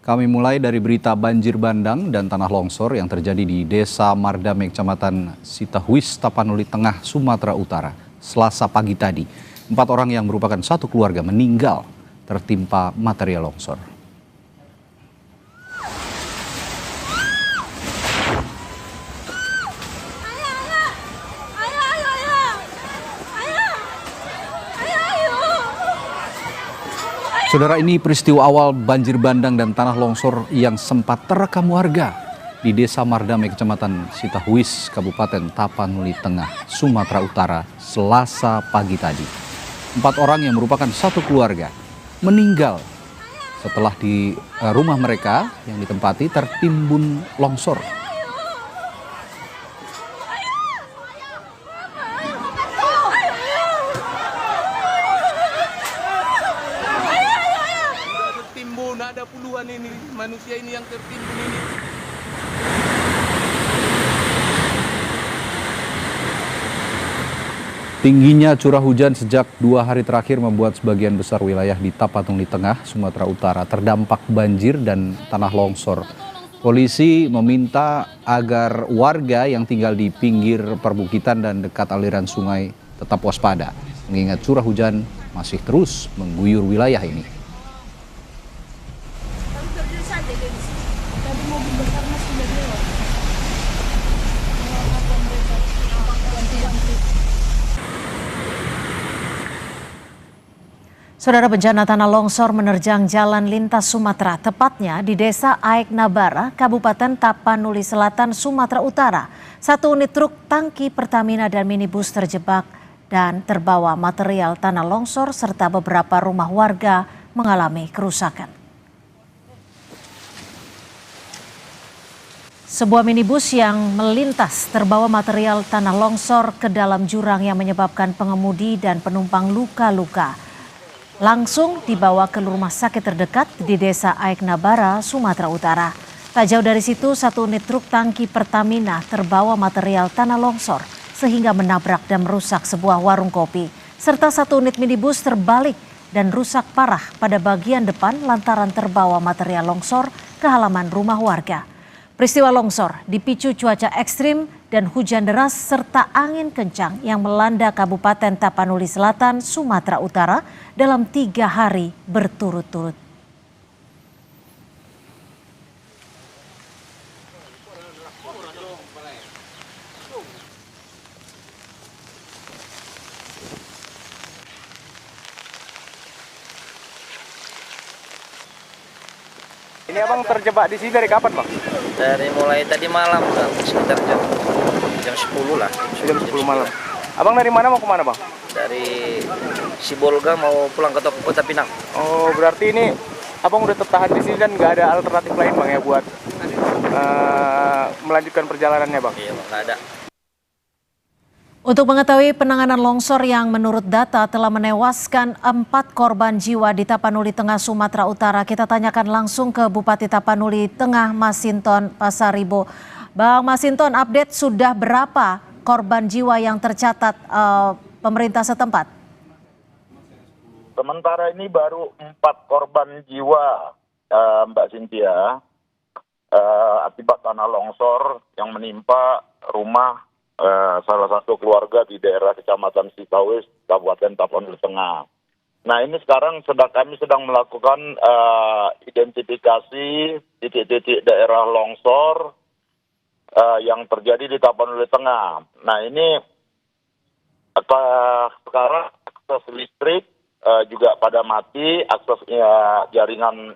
Kami mulai dari berita banjir bandang dan tanah longsor yang terjadi di Desa Mardame, Kecamatan Sitahuis, Tapanuli Tengah, Sumatera Utara, Selasa pagi tadi. 4 orang yang merupakan satu keluarga meninggal tertimpa material longsor. Saudara, ini peristiwa awal banjir bandang dan tanah longsor yang sempat terekam warga di Desa Mardame, Kecamatan Sitahuis, Kabupaten Tapanuli Tengah, Sumatera Utara, Selasa pagi tadi. 4 orang yang merupakan satu keluarga meninggal setelah di rumah mereka yang ditempati tertimbun longsor. Ada puluhan ini manusia ini yang tertimbun ini. Tingginya curah hujan sejak 2 hari terakhir membuat sebagian besar wilayah di Tapanuli Tengah, Sumatera Utara terdampak banjir dan tanah longsor. Polisi meminta agar warga yang tinggal di pinggir perbukitan dan dekat aliran sungai tetap waspada, mengingat curah hujan masih terus mengguyur wilayah ini. Saudara, bencana tanah longsor menerjang jalan lintas Sumatera, tepatnya di Desa Aek Nabara, Kabupaten Tapanuli Selatan, Sumatera Utara. 1 unit truk tangki Pertamina dan minibus terjebak dan terbawa material tanah longsor serta beberapa rumah warga mengalami kerusakan. Sebuah minibus yang melintas terbawa material tanah longsor ke dalam jurang yang menyebabkan pengemudi dan penumpang luka-luka. Langsung dibawa ke rumah sakit terdekat di Desa Aek Nabara, Sumatera Utara. Tak jauh dari situ, 1 unit truk tangki Pertamina terbawa material tanah longsor sehingga menabrak dan merusak sebuah warung kopi. Serta 1 unit minibus terbalik dan rusak parah pada bagian depan lantaran terbawa material longsor ke halaman rumah warga. Peristiwa longsor dipicu cuaca ekstrim dan hujan deras serta angin kencang yang melanda Kabupaten Tapanuli Selatan, Sumatera Utara dalam 3 hari berturut-turut. Ini abang terjebak di sini dari kapan, Bang? Dari mulai tadi malam, sekitar jam 10 lah. Jam 10 malam. Abang dari mana mau kemana, Bang? Dari Sibolga mau pulang ke Kota Pinang. Oh, berarti ini abang udah tertahan di sini dan nggak ada alternatif lain, Bang, ya buat melanjutkan perjalanannya, Bang? Iya, Bang, nggak ada. Untuk mengetahui penanganan longsor yang menurut data telah menewaskan 4 korban jiwa di Tapanuli Tengah, Sumatera Utara, kita tanyakan langsung ke Bupati Tapanuli Tengah, Masinton Pasaribo. Bang Masinton, update sudah berapa korban jiwa yang tercatat pemerintah setempat? Sementara ini baru 4 korban jiwa, Mbak Cynthia, akibat tanah longsor yang menimpa rumah salah satu keluarga di daerah Kecamatan Sitahuis, Kabupaten Tapanuli Tengah. Nah, ini sekarang kami sedang melakukan identifikasi titik-titik daerah longsor yang terjadi di Tapanuli Tengah. Nah, ini sekarang akses listrik juga pada mati, akses jaringan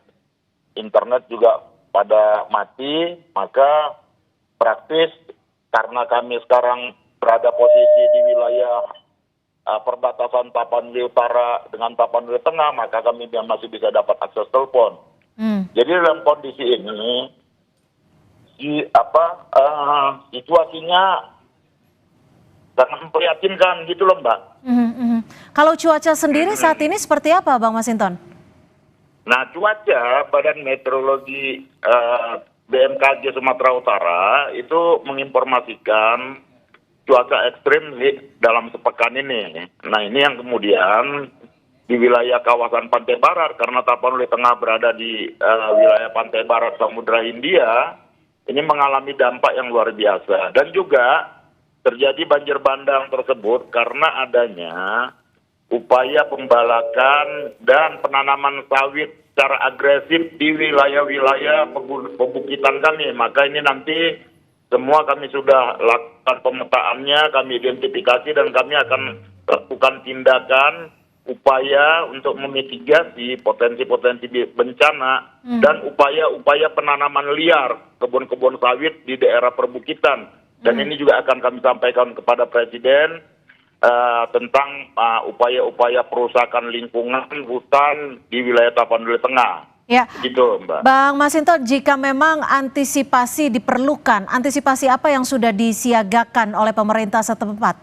internet juga pada mati, maka praktis karena kami sekarang berada posisi di wilayah perbatasan Tapanuli Utara dengan Tapanuli Tengah, maka kami masih bisa dapat akses telepon. Jadi dalam kondisi ini, situasinya sangat memprihatinkan gitu loh, Mbak. Kalau cuaca sendiri saat ini seperti apa, Bang Masinton? Nah, cuaca Badan Meteorologi BMKG Sumatera Utara itu menginformasikan cuaca ekstrim dalam sepekan ini. Nah, ini yang kemudian di wilayah kawasan Pantai Barat, karena Tapanuli Tengah berada di wilayah Pantai Barat Samudra Hindia, ini mengalami dampak yang luar biasa. Dan juga terjadi banjir bandang tersebut karena adanya upaya pembalakan dan penanaman sawit secara agresif di wilayah-wilayah pebukitan kami. Maka ini nanti semua kami sudah lakukan pemetaannya, kami identifikasi, dan kami akan lakukan tindakan upaya untuk memitigasi potensi-potensi bencana dan upaya-upaya penanaman liar kebun-kebun sawit di daerah perbukitan. Dan ini juga akan kami sampaikan kepada Presiden tentang upaya-upaya perusakan lingkungan hutan di wilayah Tapanuli Tengah. Ya, Gitu, Mbak. Bang Masinton, jika memang antisipasi diperlukan, antisipasi apa yang sudah disiagakan oleh pemerintah setempat?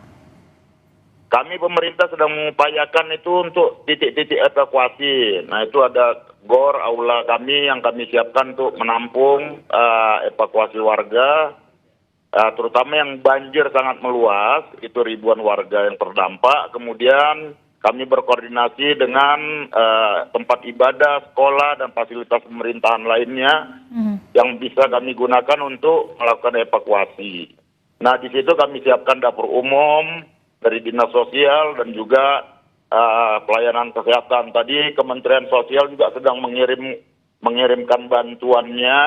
Kami pemerintah sedang mengupayakan itu untuk titik-titik evakuasi. Nah, itu ada GOR aula kami yang kami siapkan untuk menampung evakuasi warga, terutama yang banjir sangat meluas, itu ribuan warga yang terdampak. Kemudian kami berkoordinasi dengan tempat ibadah, sekolah, dan fasilitas pemerintahan lainnya yang bisa kami gunakan untuk melakukan evakuasi. Nah, di situ kami siapkan dapur umum dari Dinas Sosial dan juga pelayanan kesehatan. Tadi Kementerian Sosial juga sedang mengirimkan bantuannya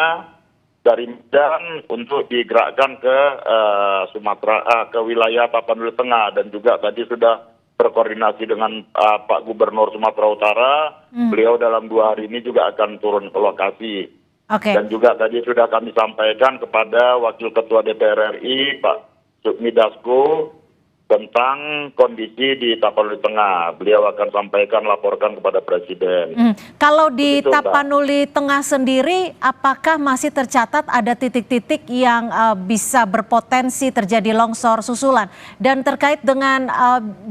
dari Medan untuk digerakkan ke Sumatera, ke wilayah Tapanuli Tengah, dan juga tadi sudah berkoordinasi dengan Pak Gubernur Sumatera Utara. Beliau dalam 2 hari ini juga akan turun ke lokasi. Dan juga tadi sudah kami sampaikan kepada Wakil Ketua DPR RI Pak Sukmi Dasko tentang kondisi di Tapanuli Tengah. Beliau akan sampaikan, laporkan kepada Presiden. Kalau di Begitu, Tapanuli Tengah sendiri, apakah masih tercatat ada titik-titik yang bisa berpotensi terjadi longsor susulan? Dan terkait dengan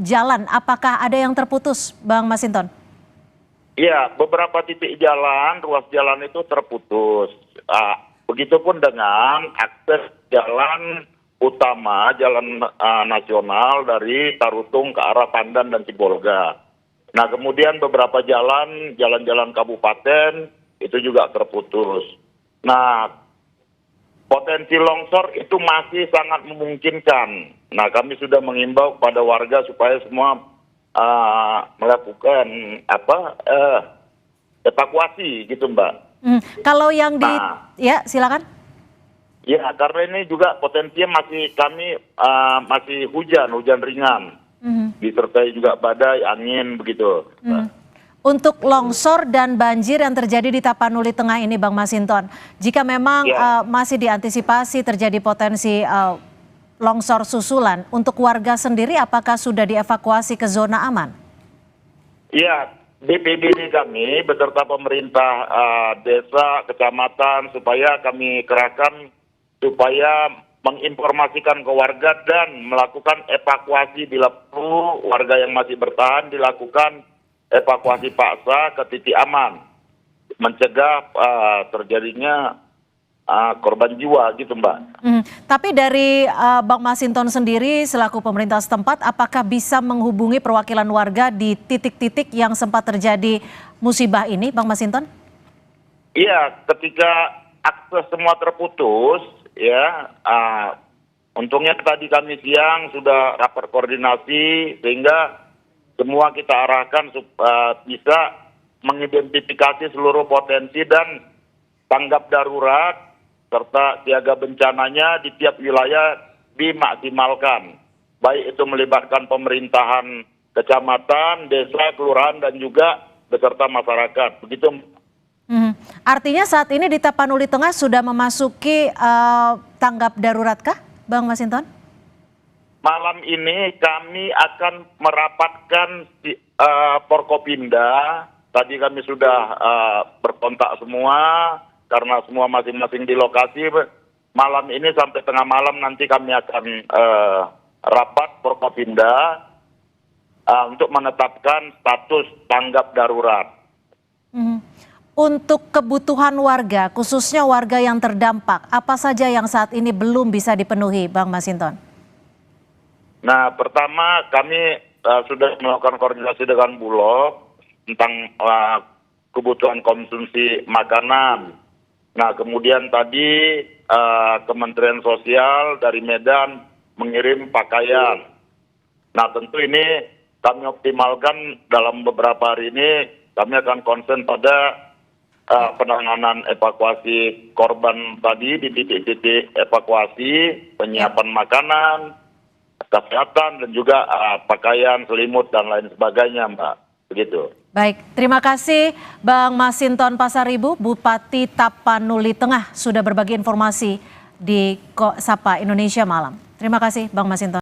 jalan, apakah ada yang terputus, Bang Masinton? Iya, beberapa titik jalan, ruas jalan itu terputus. Begitupun dengan akses jalan utama, jalan nasional dari Tarutung ke arah Pandan dan Sibolga. Nah, kemudian beberapa jalan-jalan kabupaten itu juga terputus. Nah, potensi longsor itu masih sangat memungkinkan. Nah, kami sudah mengimbau kepada warga supaya semua melakukan evakuasi gitu, Mbak. Kalau yang ya silakan. Ya, karena ini juga potensinya masih hujan ringan, disertai juga badai, angin begitu. Untuk longsor dan banjir yang terjadi di Tapanuli Tengah ini, Bang Masinton, jika memang masih diantisipasi terjadi potensi longsor susulan, untuk warga sendiri apakah sudah dievakuasi ke zona aman? Iya, BPBD kami beserta pemerintah desa, kecamatan, supaya kami kerahkan supaya menginformasikan ke warga dan melakukan evakuasi bila perlu. Warga yang masih bertahan dilakukan evakuasi paksa ke titik aman, mencegah terjadinya korban jiwa gitu, Mbak. Tapi dari Bang Masinton sendiri selaku pemerintah setempat, apakah bisa menghubungi perwakilan warga di titik-titik yang sempat terjadi musibah ini, Bang Masinton? Iya, ketika akses semua terputus, ya, untungnya tadi kami siang sudah rapat koordinasi sehingga semua kita arahkan bisa mengidentifikasi seluruh potensi dan tanggap darurat serta siaga bencananya di tiap wilayah dimaksimalkan. Baik itu melibatkan pemerintahan kecamatan, desa, kelurahan, dan juga beserta masyarakat. Begitu. Artinya saat ini di Tapanuli Tengah sudah memasuki tanggap daruratkah, Bang Masinton? Malam ini kami akan merapatkan Forkopimda. Tadi kami sudah berkontak semua karena semua masing-masing di lokasi. Malam ini sampai tengah malam nanti kami akan rapat Forkopimda untuk menetapkan status tanggap darurat. Untuk kebutuhan warga, khususnya warga yang terdampak, apa saja yang saat ini belum bisa dipenuhi, Bang Masinton? Nah, pertama kami sudah melakukan koordinasi dengan Bulog tentang kebutuhan konsumsi makanan. Nah, kemudian tadi Kementerian Sosial dari Medan mengirim pakaian. Nah, tentu ini kami optimalkan dalam beberapa hari ini. Kami akan konsen pada penanganan evakuasi korban tadi di titik-titik evakuasi, penyiapan makanan, kesehatan, dan juga pakaian, selimut, dan lain sebagainya, Mbak. Begitu. Baik, terima kasih Bang Masinton Pasaribu, Bupati Tapanuli Tengah sudah berbagi informasi di Sapa Indonesia Malam. Terima kasih Bang Masinton.